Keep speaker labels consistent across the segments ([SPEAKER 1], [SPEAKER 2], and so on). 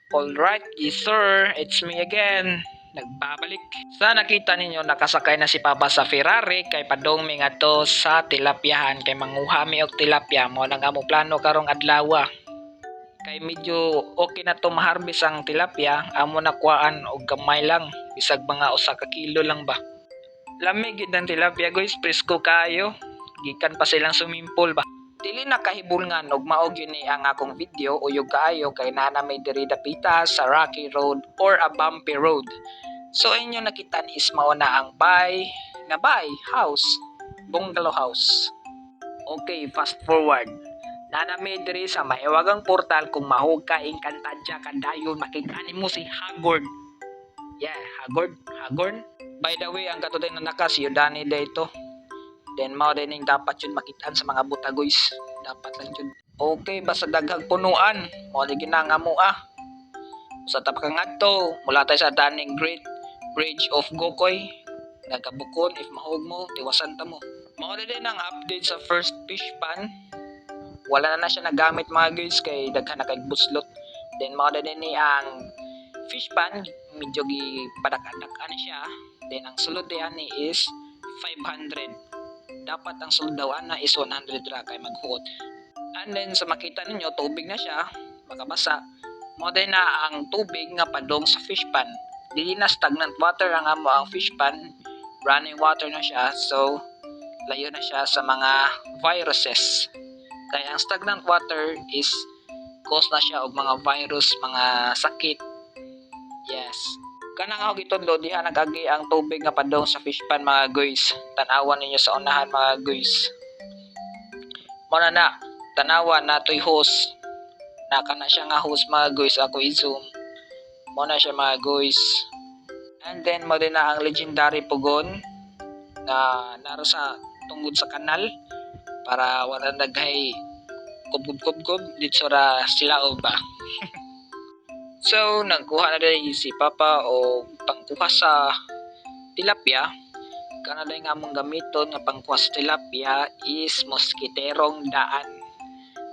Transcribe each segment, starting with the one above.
[SPEAKER 1] Alright, yes sir, it's me again. Nagbabalik. Sa nakita ninyo, nakasakay na si Papa sa Ferrari kay padong mi ngadto sa tilapyahan kay manguhami og tilapia mo nang amo plano karong adlaw. Kay medyo okay na to maharbis ang tilapia, amo na kuhaan og gamay lang, bisag mga usa ka kilo lang ba. Lamig gid ang tilapia guys, presko kayo. Gikan pa silang swimming pool ba. Dili na kahibulngan og mao gyud ni ang akong video uyog kaayo kay naa na may diri dapita sa Rocky Road or a bumpy road. So inyo nakita is mao na ang bay house, bungalow house. Okay, fast forward. Nanami diri sa maiwagang portal kung mahug ka Encantadia kadayon makita nimo si Hagorn. Yeah, Hagorn. By the way, ang katuday na nakas Yodani dito. Then mao din ning dapat yun makitaan sa mga butagoys. Dapat lang yun. Okay, basta daghang punuan. Mao ni ginangamo Sa tapakang adto, mula tayo sa daning Great Bridge of Gokoy. Nagabukon, if mahog mo, tiwasan ta mo. Mao din ang update sa first fish pan. Wala na siya nagamit mga guys kay daghan na kay buslot. Then mao din ni ang fish pan, medyo gipadak-adak siya. Then ang sulod ni is 500. Dapat ang suldawan na is 100 ra kay maghuot. And then sa makita ninyo tubig na siya, makabasa. Mo din na ang tubig nga padong sa fish pan. Dili na stagnant water ang amo ang fish pan. Running water na siya, so layo na siya sa mga viruses. Kaya ang stagnant water is cause na siya og mga virus, mga sakit. Yes. Kanang ako gitudlo diha nagagi ang tubig nga padong sa fish pan mga guys. Tan-awan ninyo sa unahan mga guys. Mo na tanawa natoy hose. Naka na siya nga hose mga guys, ako i-zoom. Mo na siya mga guys. And then mo din na ang legendary pugon na naro sa tungod sa kanal para wala naghay kubgob dito ra sila ba. So, nagkuha na din si Papa o pangkuha sa tilapia. Kana din nga mong gamiton nga pangkuha sa tilapia is moskiterong daan.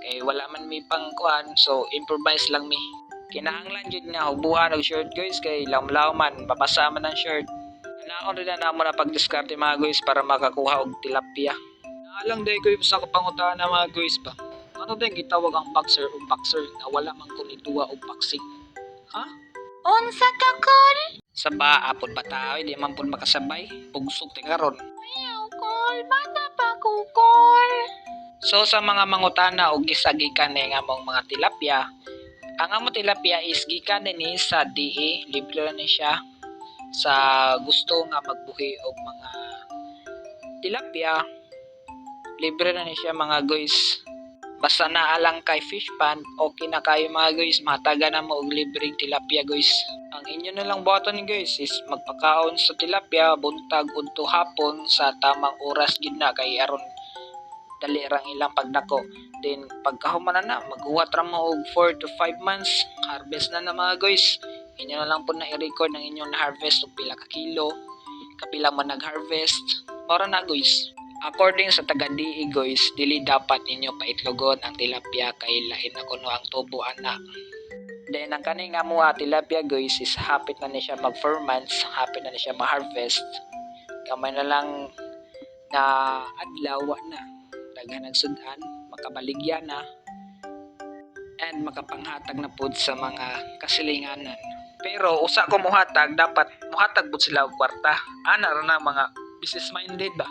[SPEAKER 1] Kay wala man mi pangkuhan, so improvise lang mi. Kinahanglan jud nga hubuhan og shirt guys kay lamlaw man, babasa man ang shirt. Naon rin na namo na pagdiskarte mga guys para makakuha og tilapia. Naalang day ko sa kapangutana mga guys ba. Ano din gitawag ang boxer o boxer na wala man kunituwa o boxing? Ha?
[SPEAKER 2] Unsa ka kol?
[SPEAKER 1] Sa baapod bataw, di man pud makasabay. Pugsog ti karon.
[SPEAKER 2] Ayaw kol, bata pa ko kol.
[SPEAKER 1] So sa mga mangutana og gisagikan ni nga mga tilapia, ang amo tilapia is gikan ni sa DE, libre ni siya sa gusto nga magbuhi og mga tilapia. Libre na ni siya mga guys. Basta naalang kay fish pan, okay na kayo mga guys, mataga na mo og libreng tilapia guys. Ang inyo na lang buhaton guys is magpakaon sa tilapia buntag udto hapon sa tamang oras gid na kay aron dali rang ilang pagdako. Then pagkahuman na maghuwat ra mo og 4 to 5 months, harvest na mga guys. Inyo na lang po na i-record ng inyong na-harvest og pila ka kilo, kapila man nag-harvest. Para na guys. According sa taga-DE guys, dili dapat ninyo paitlogon ang tilapia kay lain na kuno ang tubo ana. Then ang kaning nga mga tilapia guys is hapit na ni siya mag 4 months, hapit na ni siya ma-harvest. Kamay na lang na adlaw na daghan nagsudan, makabaligya na and makapanghatag na pud sa mga kasilinganan. Pero usa ko muhatag, dapat muhatag pud sila og kwarta. Ana ra na mga business minded ba.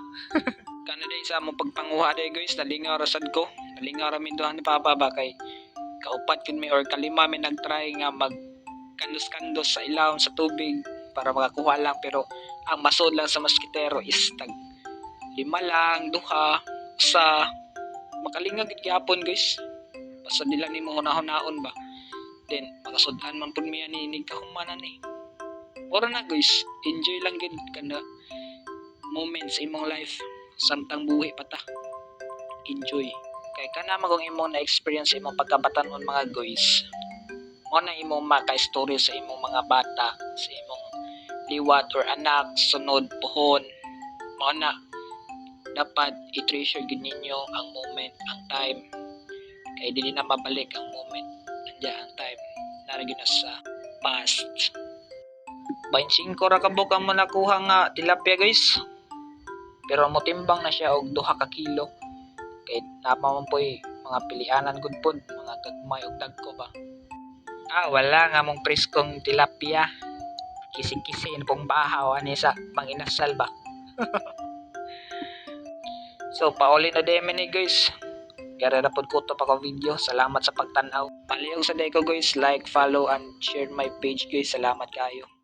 [SPEAKER 1] Kana day sa among pagpanguha day guys, nalingaw ra sad ko. Nalingaw ra mi duha ni Papa ba kay kaupat yun mi or kalima mi nagtry nga mag kandos-kandos sa ilawom sa tubig para makakuha lang, pero ang masod lang sa moskitero is tag 5 lang, duha, sa makalingag gid gyapon guys. Basta nila nimo hunahon ba. Then makasudhan man pud mi ani kahumanan ni. Ora na guys, enjoy lang gid kana moments imong life. Samtang buhi pa ta. Enjoy. Kay kana magong imong na-experience imong pagkabatanon mga guys. Mo na imong maka-story sa imong mga bata, sa imong liwat or anak, sunod, puhon. Mo na dapat i-treasure gid ninyo ang moment, ang time. Kay dili na mabalik ang moment. Nandiyan ang time. Ari na sa past. 25 ra ka buka mo nakuha nga tilapia guys. Pero mo timbang na siya og 2 ka kilo. Kay naman po'y mga pilianan gud pod, mga gagmay og dagko ba. Wala nga mong preskong tilapia. Kisi-kisin pong bahaw ani sa manginasal ba. So pauli na demi ni guys. Kaya na pod ko to pa ko video. Salamat sa pagtanaw. Palihog sa day ko guys, like, follow and share my page guys. Salamat kayo.